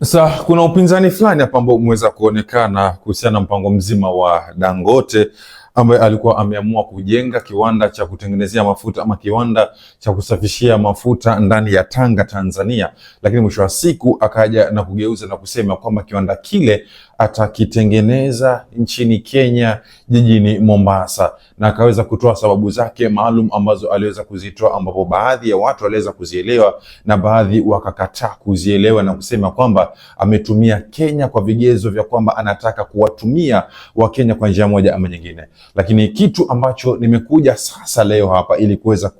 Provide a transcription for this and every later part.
Sasa kuna upinzani fulani hapa ambao umeweza kuonekana kuhusiana na mpango mzima wa Dangote ambaye alikuwa ameamua kujenga kiwanda cha kutengenezea mafuta ama kiwanda cha kusafishia mafuta ndani ya Tanga, Tanzania, lakini mwisho wa siku akaja na kugeuza na kusema kwamba kiwanda kile atakitengeneza nchini Kenya, jijini Mombasa, na akaweza kutoa sababu zake maalum ambazo aliweza kuzitoa, ambapo baadhi ya watu waliweza kuzielewa na baadhi wakakataa kuzielewa na kusema kwamba ametumia Kenya kwa vigezo vya kwamba anataka kuwatumia Wakenya kwa njia moja ama nyingine. Lakini kitu ambacho nimekuja sasa leo hapa ili kuweza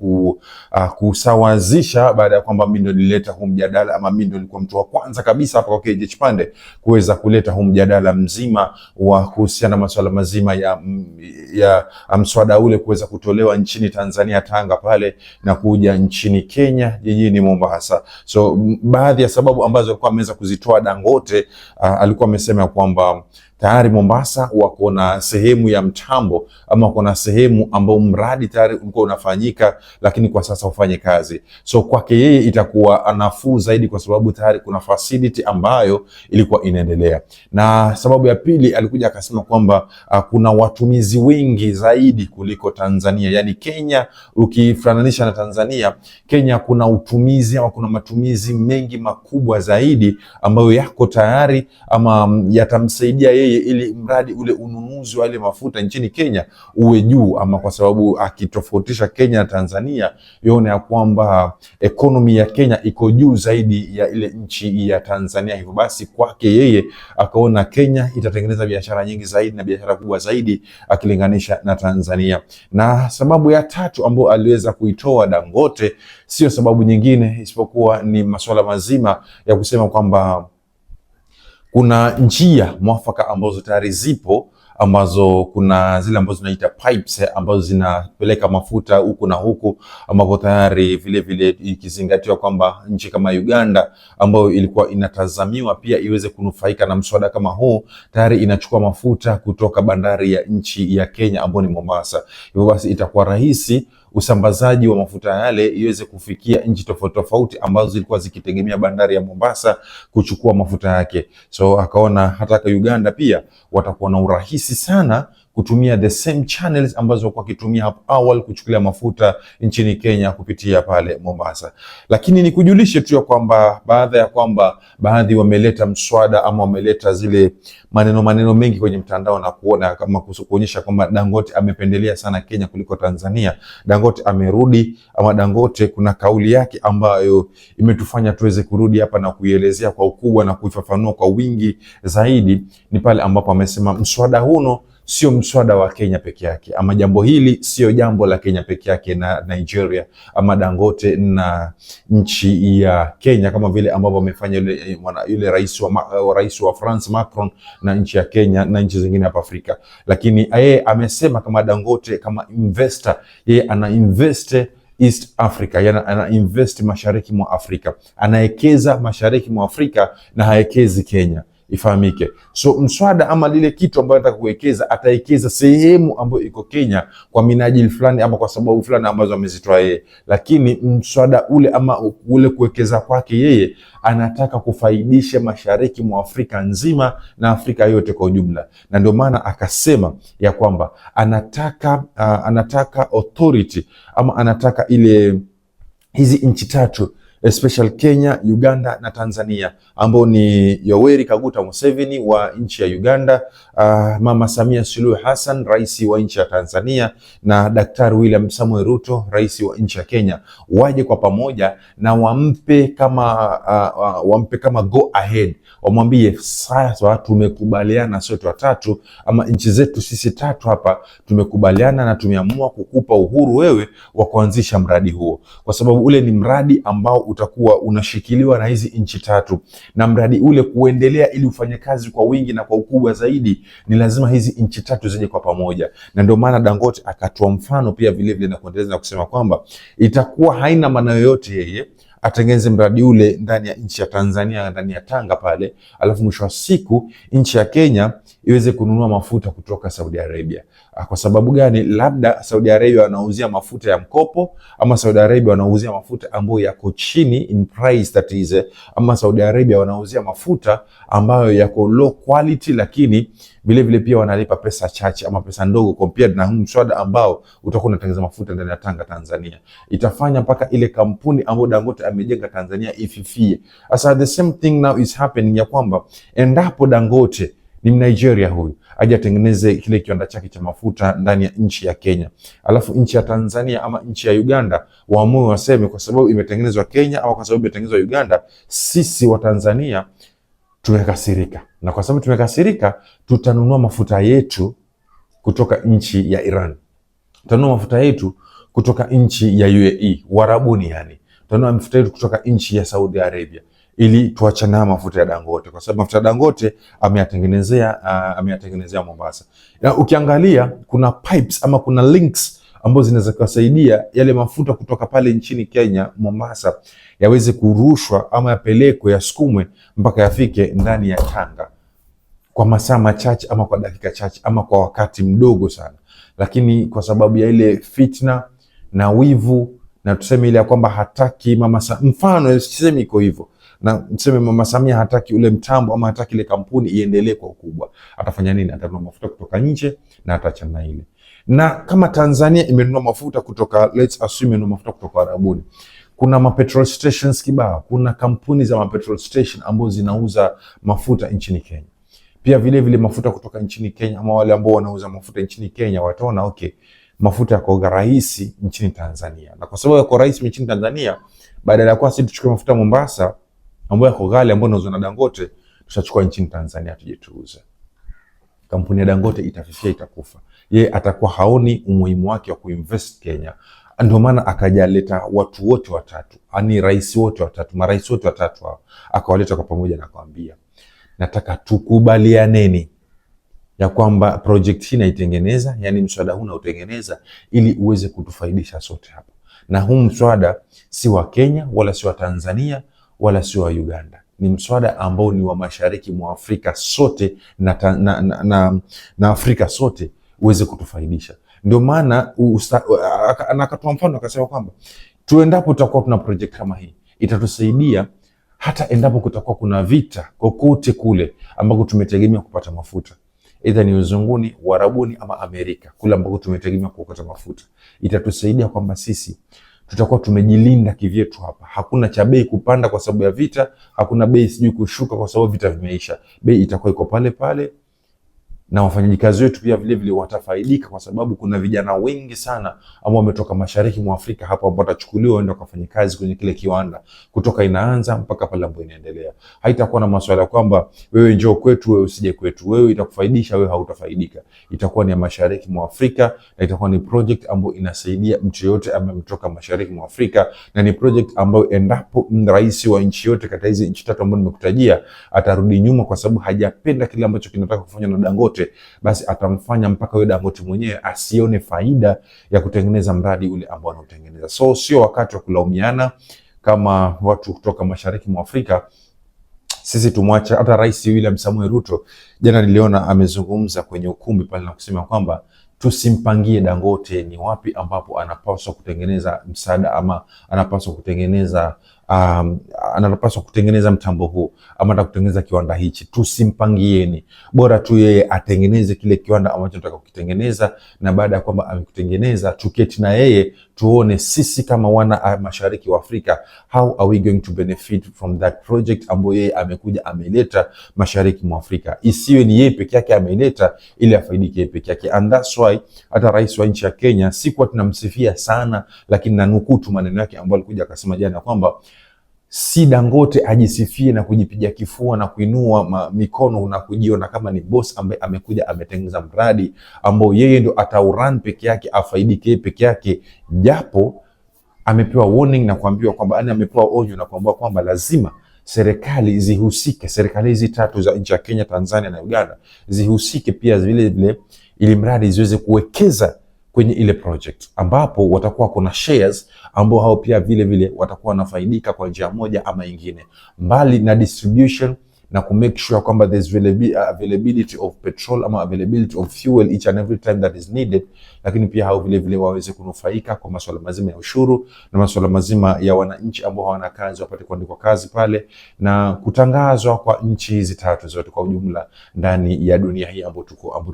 kusawazisha, baada ya kwamba mimi ndio nilileta huu mjadala, ama mimi ndio nilikuwa mtu wa kwanza kabisa hapa kwa KG Chipande kuweza kuleta huu mjadala mzima wa kuhusiana na masuala mazima ya mswada ule kuweza kutolewa nchini Tanzania, Tanga pale, na kuja nchini Kenya, jijini Mombasa. So baadhi ya sababu ambazo alikuwa ameweza kuzitoa Dangote, alikuwa amesema kwamba tayari Mombasa wako na sehemu ya mtambo ama wako na sehemu ambao mradi tayari ulikuwa unafanyika, lakini kwa sasa ufanye kazi. So kwake yeye itakuwa nafuu zaidi kwa sababu tayari kuna facility ambayo ilikuwa inaendelea. Na sababu ya pili alikuja akasema kwamba kuna watumizi wengi zaidi kuliko Tanzania. Yani Kenya ukifananisha na Tanzania, Kenya kuna utumizi ama kuna matumizi mengi makubwa zaidi ambayo yako tayari ama yatamsaidia yeye ili mradi ule ununuzi wa ile mafuta nchini Kenya uwe juu, ama kwa sababu akitofautisha Kenya na Tanzania yone ya kwamba ekonomi ya Kenya iko juu zaidi ya ile nchi ya Tanzania. Hivyo basi kwake yeye akaona Kenya itatengeneza biashara nyingi zaidi na biashara kubwa zaidi akilinganisha na Tanzania. Na sababu ya tatu ambayo aliweza kuitoa Dangote sio sababu nyingine isipokuwa ni masuala mazima ya kusema kwamba kuna njia mwafaka ambazo tayari zipo, ambazo kuna zile ambazo tunaita pipes ambazo zinapeleka mafuta huku na huku, ambapo tayari vile vile ikizingatiwa kwamba nchi kama Uganda ambayo ilikuwa inatazamiwa pia iweze kunufaika na mswada kama huu, tayari inachukua mafuta kutoka bandari ya nchi ya Kenya ambayo ni Mombasa. Hivyo basi itakuwa rahisi usambazaji wa mafuta yale iweze kufikia nchi tofauti tofauti ambazo zilikuwa zikitegemea bandari ya Mombasa kuchukua mafuta yake. So akaona hata kwa Uganda pia watakuwa na urahisi sana kutumia the same channels ambazo walikuwa wakitumia hapo awali kuchukulia mafuta nchini Kenya kupitia pale Mombasa. Lakini nikujulishe tu ya kwamba baadhi wameleta mswada ama wameleta zile maneno mengi kwenye mtandao na kuona kama kuonyesha kwamba Dangote amependelea sana Kenya kuliko Tanzania. Dangote amerudi, ama Dangote kuna kauli yake ambayo imetufanya tuweze kurudi hapa na kuielezea kwa ukubwa na kuifafanua kwa wingi zaidi. Ni pale ambapo amesema mswada huno sio mswada wa Kenya peke yake, ama jambo hili sio jambo la Kenya peke yake na Nigeria ama Dangote na nchi ya Kenya, kama vile ambavyo amefanya yule rais wa France Macron na nchi ya Kenya na nchi zingine hapa Afrika. Lakini yeye amesema kama Dangote kama investor, yeye ana invest East Africa, yani ana invest mashariki mwa Afrika, anaekeza mashariki mwa Afrika na haekezi Kenya, ifahamike. So mswada ama lile kitu ambayo anataka kuwekeza, ataekeza sehemu ambayo iko Kenya kwa minajili fulani ama kwa sababu fulani ambazo amezitoa yeye. Lakini mswada ule ama ule kuwekeza kwake yeye, anataka kufaidisha mashariki mwa Afrika nzima na Afrika yote kwa ujumla. Na ndio maana akasema ya kwamba anataka authority ama anataka hizi nchi tatu, especially Kenya, Uganda na Tanzania, ambao ni Yoweri Kaguta Museveni wa nchi ya Uganda, Mama Samia Suluhu Hassan rais wa nchi ya Tanzania, na Daktari William Samoei Ruto rais wa nchi ya Kenya, waje kwa pamoja na wampe kama go ahead, wamwambie sasa tumekubaliana sote watatu ama nchi zetu sisi tatu hapa tumekubaliana na tumeamua kukupa uhuru wewe wa kuanzisha mradi huo, kwa sababu ule ni mradi ambao utakuwa unashikiliwa na hizi nchi tatu, na mradi ule kuendelea ili ufanye kazi kwa wingi na kwa ukubwa zaidi ni lazima hizi nchi tatu zije kwa pamoja. Na ndio maana Dangote akatoa mfano pia vile vile na kuendeleza na kusema kwamba itakuwa haina maana yoyote yeye atengeneze mradi ule ndani ya nchi ya Tanzania, ndani ya Tanga pale, alafu mwisho wa siku nchi ya Kenya iweze kununua mafuta kutoka Saudi Arabia. Kwa sababu gani? Labda Saudi Arabia wanauzia mafuta ya mkopo, ama Saudi Arabia wanauzia mafuta ambayo yako chini in price, that is, ama Saudi Arabia wanauzia mafuta ambayo yako low quality, lakini vile vile pia wanalipa pesa chache ama pesa ndogo compared na mswada ambao utakuwa unatengeneza mafuta ndani ya Tanga, Tanzania. Itafanya mpaka ile kampuni ambayo Dangote amejenga Tanzania ififie. Asa the same thing now is happening, ya kwamba endapo Dangote ni Nigeria huyu aje atengeneze kile kiwanda chake cha mafuta ndani ya nchi ya Kenya, alafu nchi ya Tanzania ama nchi ya Uganda waamue waseme kwa sababu imetengenezwa Kenya au kwa sababu imetengenezwa Uganda, sisi wa Tanzania tumekasirika, na kwa sababu tumekasirika tutanunua mafuta yetu kutoka nchi ya Iran, tutanunua mafuta yetu kutoka nchi ya UAE Warabuni, yani tutanunua mafuta yetu kutoka nchi ya Saudi Arabia, ili tuachane na mafuta ya Dangote, kwa sababu mafuta ya Dangote ameyatengenezea Mombasa. Na ukiangalia kuna pipes ama kuna links ambazo zinaweza kusaidia yale mafuta kutoka pale nchini Kenya Mombasa yaweze kurushwa ama yapelekwe, yasukumwe mpaka yafike ndani ya Tanga kwa masaa machache ama kwa dakika chache ama kwa wakati mdogo sana. Lakini kwa sababu ya ile fitna na wivu, na tuseme ile ya kwamba hataki mfano sisemi iko hivyo, na tuseme Mama Samia hataki ule mtambo ama hataki ile kampuni iendelee kwa ukubwa, atafanya nini? Atanunua mafuta kutoka nje na atachana ile. Na kama Tanzania imenunua mafuta kutoka, let's assume imenunua mafuta kutoka Arabuni, kuna ma petrol stations kibao, kuna kampuni za ma petrol station ambazo zinauza mafuta nchini Kenya. Pia vile vile mafuta kutoka nchini Kenya, ama wale ambao wanauza mafuta nchini Kenya wataona okay, mafuta yako rahisi nchini Tanzania, na kwa sababu yako rahisi nchini Tanzania, badala ya kwa sisi tuchukue mafuta Mombasa ambayo yako ghali ambayo inauzwa na Dangote, tutachukua nchini Tanzania tuje tuuze. Kampuni ya Dangote itafifia, itakufa. Yeye atakuwa haoni umuhimu wake wa kuinvest Kenya. Ndio maana akajaleta watu wote watatu, yani marais wote watatu hao akawaleta kwa pamoja na akamwambia, nataka tukubalianeni ya kwamba project hii naitengeneza, yani mswada huu nautengeneza ili uweze kutufaidisha sote hapa. Na huu mswada si wa Kenya wala si wa Tanzania wala si wa Uganda. Ni mswada ambao ni wa mashariki mwa Afrika sote na Afrika sote uweze kutufaidisha. Ndio maana akatoa mfano akasema kwamba tuendapo tutakuwa tuna project kama hii, itatusaidia hata endapo kutakuwa kuna vita kokote kule ambako tumetegemea kupata mafuta, aidha ni uzunguni, Uarabuni ama Amerika, kule ambako tumetegemea kupata mafuta. Itatusaidia kwamba sisi tutakuwa tumejilinda kivyetu hapa. Hakuna cha bei kupanda kwa sababu ya vita, hakuna bei sijui kushuka kwa sababu vita vimeisha. Bei itakuwa iko pale pale, na wafanyakazi wetu pia vile vile watafaidika, kwa sababu kuna vijana wengi sana ambao wametoka mashariki mwa Afrika hapa ambao watachukuliwa waende kufanya kazi kwenye kile kiwanda kutoka inaanza mpaka pale ambapo inaendelea. Haitakuwa na masuala kwamba wewe njoo kwetu, wewe usije kwetu, wewe itakufaidisha, wewe hautafaidika. Itakuwa ni ya mashariki mwa Afrika, na itakuwa ni project ambayo inasaidia mtu yote ambaye ametoka mashariki mwa Afrika, na ni project ambayo endapo rais wa nchi yote kati hizi nchi tatu ambazo nimekutajia atarudi nyuma kwa sababu hajapenda kile ambacho kinataka kufanywa na Dangote, basi atamfanya mpaka yule Dangote mwenyewe asione faida ya kutengeneza mradi ule ambao anautengeneza. So sio wakati wa kulaumiana kama watu kutoka mashariki mwa Afrika. Sisi tumwacha. Hata Rais William Samoei Ruto jana niliona amezungumza kwenye ukumbi pale na kusema kwamba tusimpangie Dangote ni wapi ambapo anapaswa kutengeneza msaada ama anapaswa kutengeneza mtambo huu ama anataka kutengeneza kiwanda hichi. Tusimpangieni, bora tu yeye atengeneze kile kiwanda ambacho tunataka kukitengeneza, na baada ya kwamba amekutengeneza tuketi na yeye tuone sisi kama wana mashariki wa Afrika, how are we going to benefit from that project ambayo yeye amekuja ameleta mashariki mwa Afrika. Isiwe ni yeye peke yake ameleta ili afaidike yeye peke yake. And that's why hata rais wa nchi ya Kenya sikuwa tunamsifia sana, lakini nanukuu tu maneno yake ambayo alikuja akasema jana kwamba si Dangote ajisifie na kujipiga kifua na kuinua mikono na kujiona kama ni boss ambaye amekuja ametengeneza mradi ambao yeye ndo atauran peke yake, afaidike peke yake, japo amepewa warning na kuambiwa kwamba amepewa onyo na kuambiwa kwamba lazima serikali zihusike, serikali hizi tatu za nchi ya Kenya, Tanzania na Uganda zihusike pia vile vile, ili mradi ziweze kuwekeza kwenye ile project, ambapo watakuwa kuna shares ambao hao pia vile vile watakuwa wanafaidika kwa njia moja ama nyingine, mbali na distribution na ku make sure kwamba there's availability of petrol ama availability of fuel each and every time that is needed, lakini pia hao vile vile waweze kunufaika kwa masuala mazima ya ushuru na masuala mazima ya wananchi ambao hawana kazi wapate kuandikwa kazi pale, na kutangazwa kwa nchi hizi tatu zote kwa ujumla ndani ya dunia hii ambayo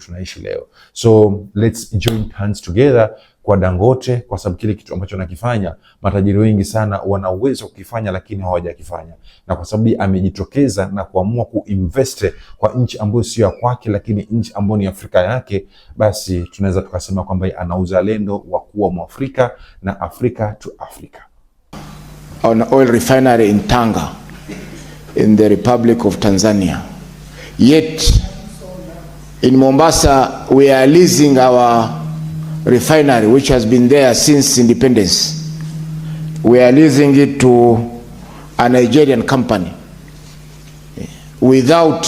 tunaishi leo. So let's join hands together kwa Dangote, kwa sababu kile kitu ambacho anakifanya matajiri wengi sana wana uwezo kukifanya lakini hawajakifanya, na kwa sababu amejitokeza na kuamua kuinvest kwa nchi ambayo sio ya kwake lakini nchi ambayo ni Afrika yake, basi tunaweza tukasema kwamba ana uzalendo wa kuwa Mwafrika na Africa to Africa. On oil refinery in Tanga in the Republic of Tanzania, yet in Mombasa we are leasing our refinery which has been there since independence. We are leasing it to a Nigerian company without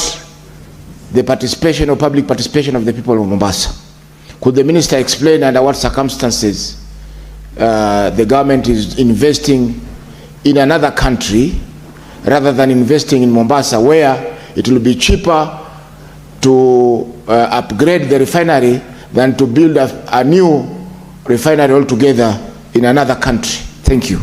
the participation or public participation of the people of Mombasa. Could the minister explain under what circumstances the government is investing in another country rather than investing in Mombasa, where it will be cheaper to upgrade the refinery than to build a new refinery altogether in another country? Thank you.